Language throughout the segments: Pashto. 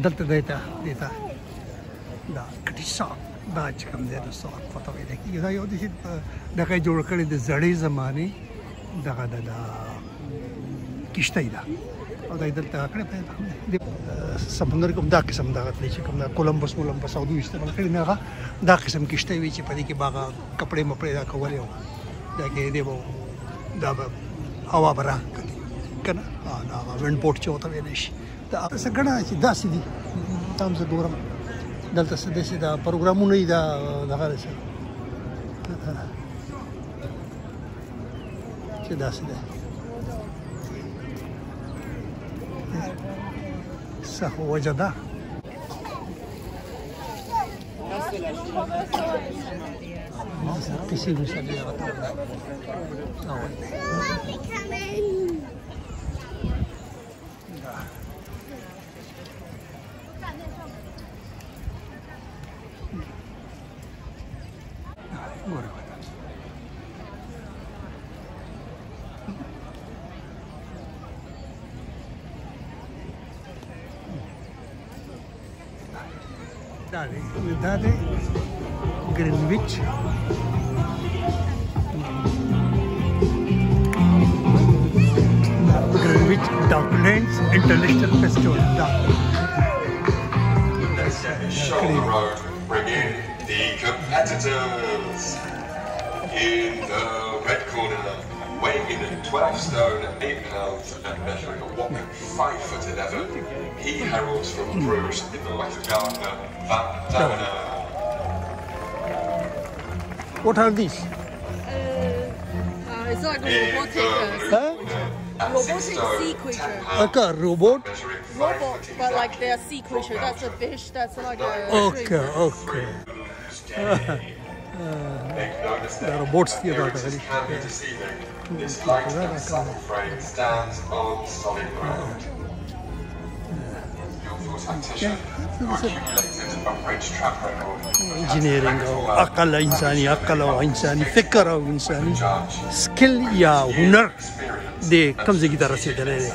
دلته دیتا دا کټی ساک دا چې کوم دی نو ساک پته ویل کېږي دا یو دغه جوړ کړی د زړې زمانې دغه د کشتۍ ده او دا دلته کړی په سمندر کوم دا قسم دغه چې کوم دا کولمبس او دوی استعمال کړي نه هغه دا قسم کشتۍ وي چې په دې کې باغه کپړې مپړې دا کولې وو دا کې دی وو دا هوا برا کنه دا وینډ پورټ چې وته ویل شي دا څنګه چې داسې دي تام زه ګورم دلته څه داسې دا پروګرامونه یې دا دغه رسېږي چې داسې ده څه وجه ده کسی بھی سب یہ بتا Dade greenwich Docklands International Festival. Show the road, bring in the competitors. In the red corner, weighing in at 12 stone, 8 pounds, and measuring a whopping 5'11", he heralds from Bruges in the West Gardner Van Downer. What are these? It's like a robotic sea creature. Like a robot? Robot, but like they're sea creature. That's a fish. That's like a Okay. The robots here are very deceiving. This light and subtle frame stands on solid ground. Skillful tactician who accumulated a rich track record. engineering او عقل انساني فکر او انساني سکل یا هنر د کوم ځای ته رسیدلی دی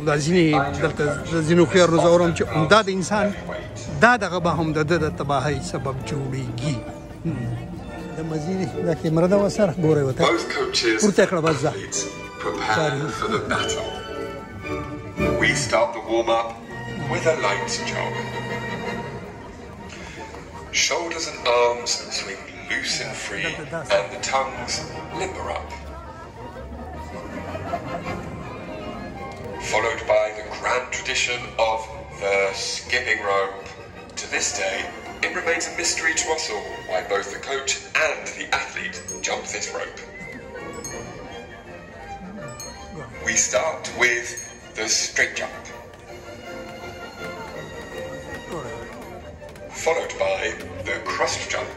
دا ځینې دلته ځینو خیار روزورم چې عمده د انسان دا دغه به هم د تباهۍ سبب جوړیږي د مزید دا کیمره دا وسره ګورئ وته پورته کړه بس ځه Prepare for the battle. We start the warm-up with a light jog. Shoulders and arms swing loose and free, and the tongues limber up. Followed by the grand tradition of the skipping rope. To this day, it remains a mystery to us all why both the coach and the athlete jump this rope. We start with the straight jump, followed by the cross jump.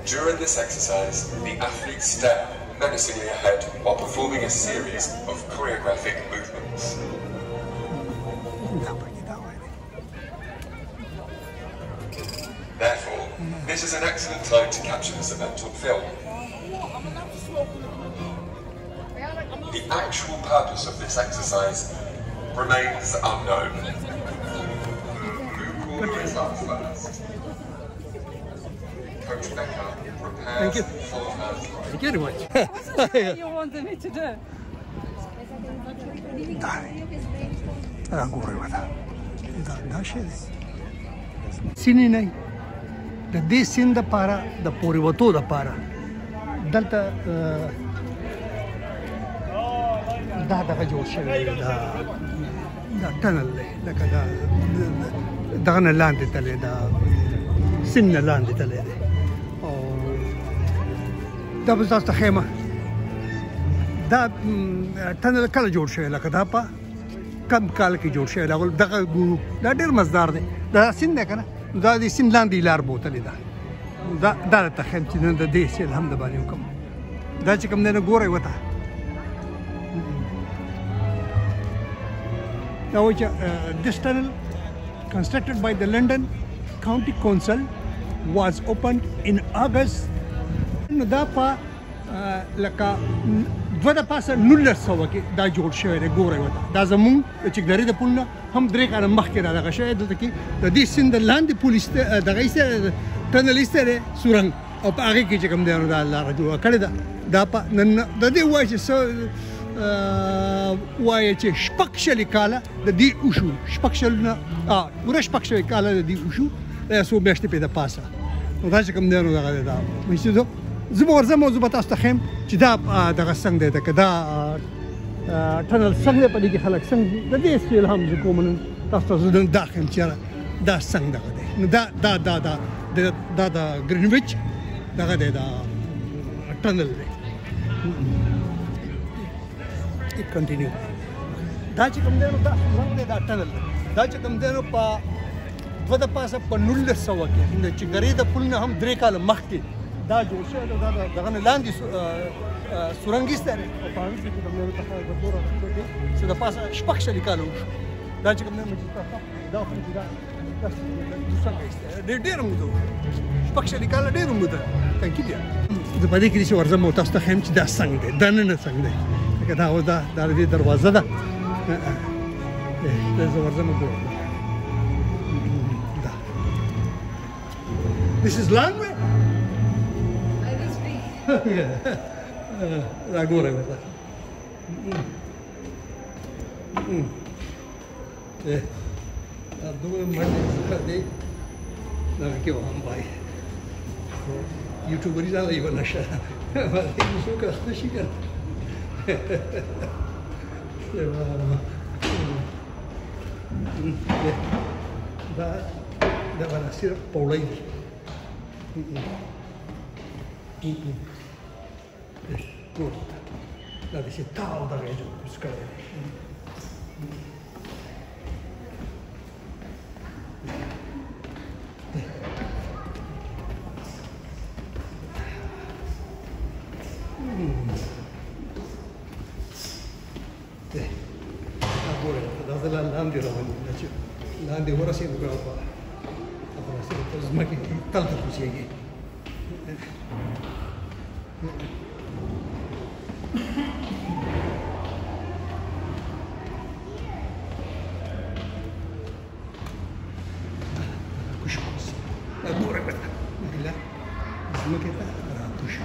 During this exercise, the athletes stare menacingly ahead while performing a series of choreographic movements. Therefore, this is an excellent time to capture this event on film. The actual purpose of this exercise remains unknown. Blue corner is up first. Coach Becker prepares for her throw. Thank you very much. What you wanted me to do? دا ګورئ وته دا شی دی سینې نه د دې سیند دپاره د پورې وتو دپاره دلته دا دغه جوړ شوی دی دا ټنل دی لکه دغه نه لاندې تللی دا سیند نه لاندې تللی دی او دا به تاسو ته ښیم دا ټنل کله جوړ شوی لکه دا په کم کال کې جوړ شوی دغه ګورو دا ډېر مزدار دی دا سیند دی که نه دا د سیند لاندې لار بوتلې ده دا درته ښیم چې نن د دې سیل هم د باندې وکړم دا چې کوم دی نه ګورئ ورته دا وایي چې this tunnel constructed by the London County Council was opened in August نو دا په لکه دوه د پاسه 1900 کې دا جوړ شوی دی ګورئ ورته دا زمونږ چې ګرې د پل نه هم 3 کاله مخکې را دغه شوی دلته کې د دې سیند لاندې پل دغه ایسته ټنل ایسته دی سورنګ او په هغې کې چې کوم دی نو دا لاره جوړه کړې ده دا په نن د دې وایي چې وایي چې شپږ شلې کاله د دې وشو شپږ شلونه پوره شپږ شلې کاله د دې وشو دا څو میاشتې پرې د پاسه نو دا چې کوم دی نو دغه دی دا زه به ورځم او زه به تاسو ته ښیم چې دا دغه څنګه دی که دا ټنل څنګه دی په دې کې خلک څنګه دي د دې سټیل هم زه کوم نن تاسو ته زه دا ښیم چې دا څنګه دغه دی نو دا د greenwich دغه دی دا ټنل دی کنټینیو دا چې کوم دی نو دا څنګه دی دا ټنل دا چې کوم دی نو په دوه د پاسه په 1900 کې چې ګرې د پل نه هم 3 کاله مخکې دا جوړ شوی دی دا دغه نه لاندې سورنګ ایسته دی او په هغې کې کوم دی نو ته چې د پاسه شپږ شلې کاله وشو دا چې کوم دی نو چې دا خو چې دا څنګه ایسته ډېره موده شپږ شلې کاله ډېره موده تنکي دی زه په دې کې چې ورځم او تاسو ته ښیم چې دا څنګه دی دننه څنګه دی لکه دا اوس دا د دې دروازه ده زه ورځم ګورم دا This is long way دا ګورئ ورته دا دومره منډې دی دغه کې وهم وایي یوټیوبري ځان یوه نشه څوک اخته شي که دا به صرف پوړی دی دا داسې تاو دغه یې جوړ کړی دی دا زه لاندې روان یم چې لاندې ورسېدو بیا په ځمکې کې تل ته کوچېږي ګورئ ورته ځمکې ته راکوز شو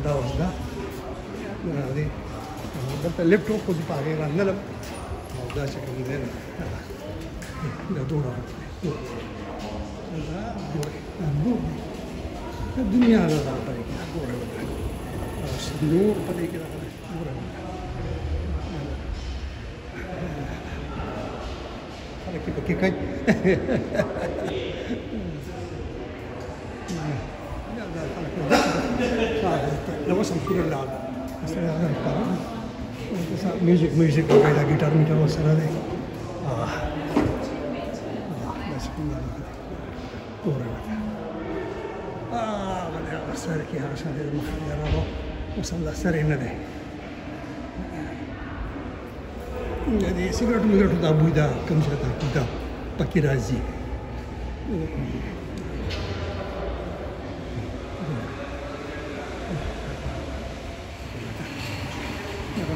دا اوس ده دلته لیفټ و خو زه په هغې راننلم او دا چې کوم دی دا دوړه دا ګورئ دا دنیا ده دا په دې کې ګورئ ورته نور په دې کې راغلی ګورئ خلک یې پکې کوي دا اوس هم پوره لاړ میوزیک وغیرہ ګیټار میټر ورسره دی ګورئ ورته سر کې هغه شان دی مخکې راغلو اوس هم دا سر یې نه دی د سګرټو میګرټو دا بوی دا کوم چې دا پکې راځي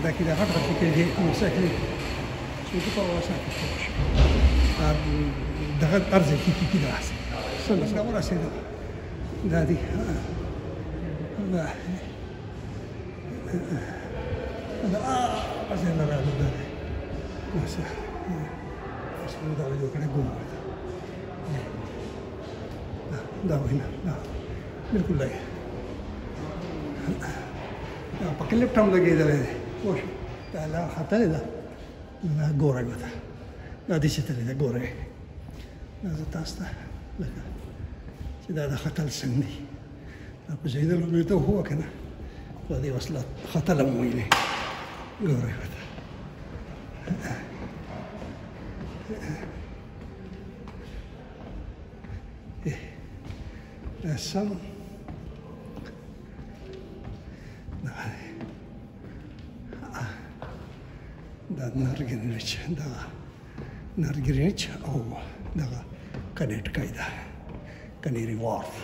دا کې دا غټ غټ کېږي نو ساکلي چې په واسه کې دغه ارزه کې دا څنګه ورسېدو دا دی دا ازه نه راځي دا اوسه دا یو کړه ګوم دا وینا دا بالکل لا دا په کلیپ ټام لګېدل دی وښ دا لا خطر ده دا ګورئ وته دا دې چې تللی ده ګورئ دا زه تاسو ته لکه چې دا د خطر څنګه دی دا په ځایدلو مې ته هو که نه خو دې وسله خطر هم ویلې ګورئ وته دا سم دا نرګرینچ دا نرګرینچ او دا کنیټ کای دا کنیری وارف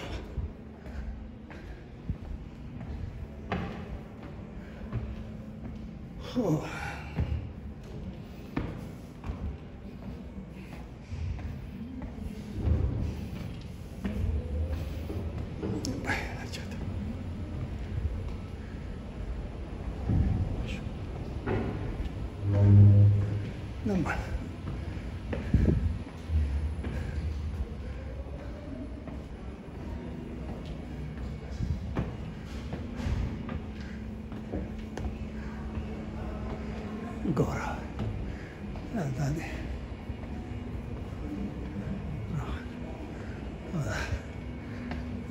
ګوره دا دی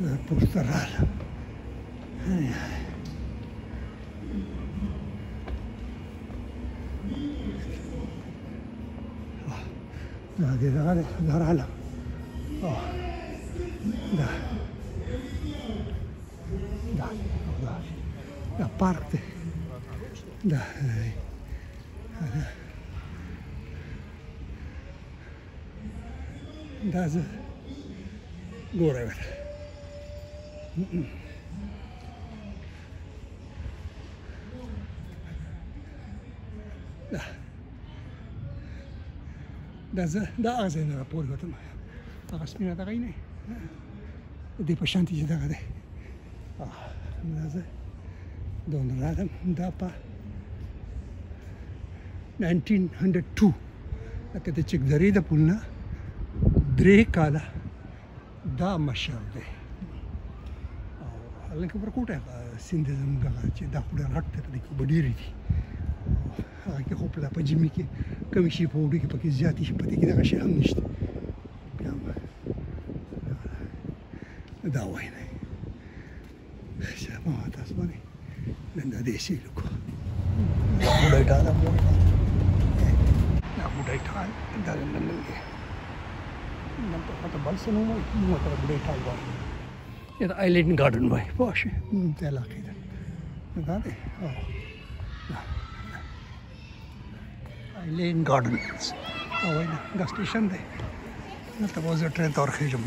دا پورته راغله دا دی دغه دی دا راغله دا پارک دی دا دا زه ګوره ورته دا زه دا هغه ځای نه راپورې وتم هغه سپینه دغه یې نه د دې په شانتې چې دغه دی دا زه دونه راغلم دا په 1902 لکه د چکدرې د پل نه 3 کاله دا مشهور دی او هلکه ورکوټه سیند زموږ دغه چې دا خو ډېر غټ دی په دې کې اوبه ډېرې دي هغه کې خو په ژمي کې کمې شي په اوړي کې پکې زیاتې شي په دې کې دغه شی هم نشته بیا هم دا وایي نه ما تاسو باندې نن دا دې شي لکو بوډۍ ټال دا بوډۍ ټال دا نن دی نن په بل څه نوم وایي نو ته بوډۍ ټال وایي دا آیلینډ ګارډن وایي پوه شوې د علاقې ده دا دی آیلینډ ګارډن او وایي دا سټیشن دی دلته به زه ټرین ته ورخېږم